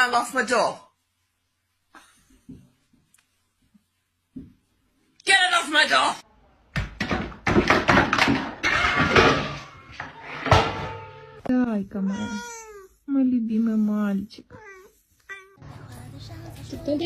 hand off my door. Get it off my door! Зайка моя, мой любимый мальчик. Ты